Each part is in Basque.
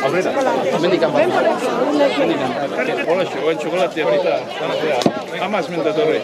Aurrera. Mendikan bat. Mendikan. Hola, oen txokolatea horita. Hamaz mintat horre.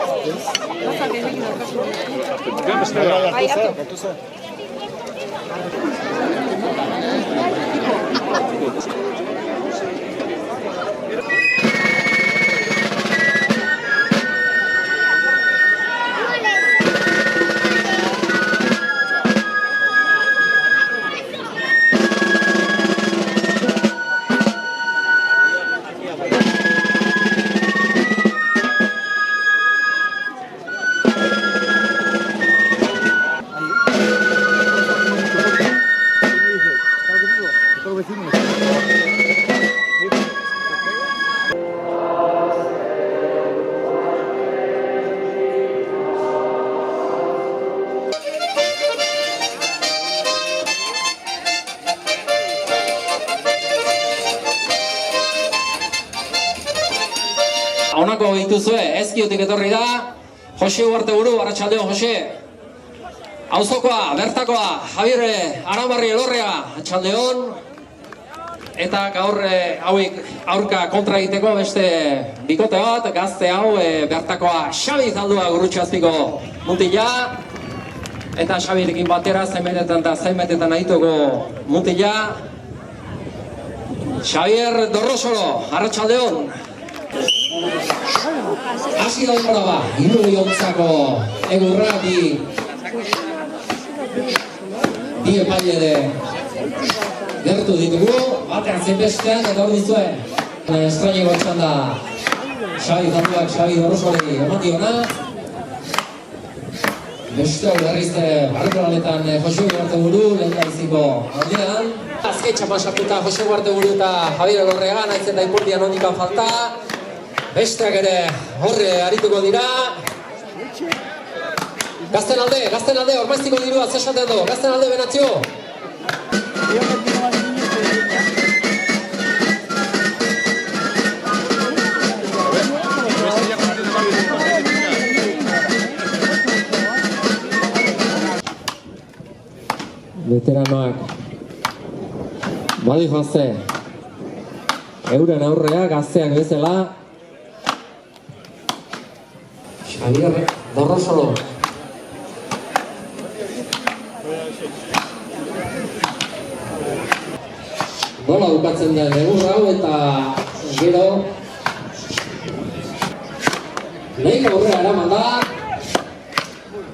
Honako dituzue, Ezkiotik etorri da, Jose Ugarteburu, arratsaldeo Jose. Auzokoa, bertakoa, Javier Aramarri Elorrea, arratsaldeon. Eta gaur hauek aurka kontra egiteko beste bikote bat, gazte hau bertakoa Xabi Zaldua Gurrutxazpiko mutila. Eta Xabirekin batera zenbaitetan eta zenbaitetan ahituko mutila. Xavier Dorrosoro, arratsaldeon. Hasi da denbora ba, Iruriontzako egurra bi epaile gertu ditugu, batean zenbestean eta hor dizue estraineko txanda Xabi Zanduak, Xabi Dorrosori emationa. Beste hau berrizte barrekoraletan Jose Ugarteburu lehen da iziko aldean. Azken txapasartuta Jose Ugarteburu eta Javier Elorrea, nahizen da ipurdian ondikan falta. Besteak ere horre arituko dira. Gazten alde, ormaiztiko dirua zesaten du. Gazten alde, Benatxio. Veteranoak badi jazte. Euren aurrea gazteak bezala. Javier Dorrosoro. Nola bukatzen da egur hau eta gero nahi aurrea eraman da.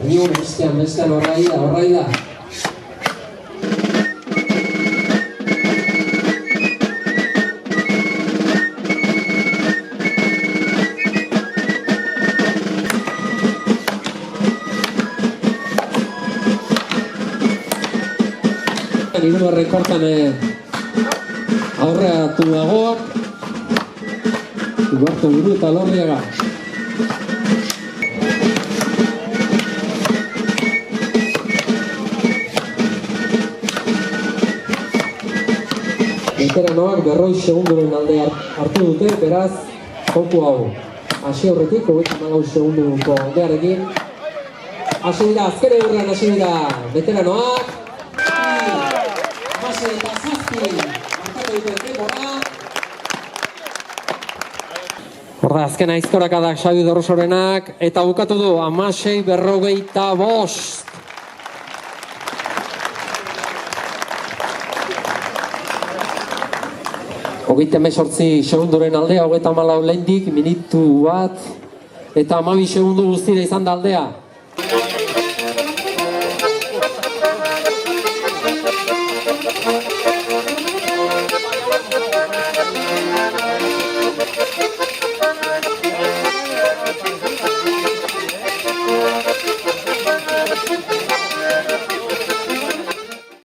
Nio bestean horrai da. Ninguna recortan aurrea tuagoak Ugarteburu eta Elorriaga. Veteranoak 40 segundoren alde hartu dute, beraz joku hau hasi aurretik 34 segunduko aldearekin hasi dira, azken eurrean hasi dira veteranoak. Eta zazpi markatu duten denbora. Horda, azken aizkorakadak Xabi Dorrosorenak eta bukatu du 16:45. Hogeita 18 segundoren aldea, 34 lehendik, minutu bat eta 12 segundu guztira izan da aldea.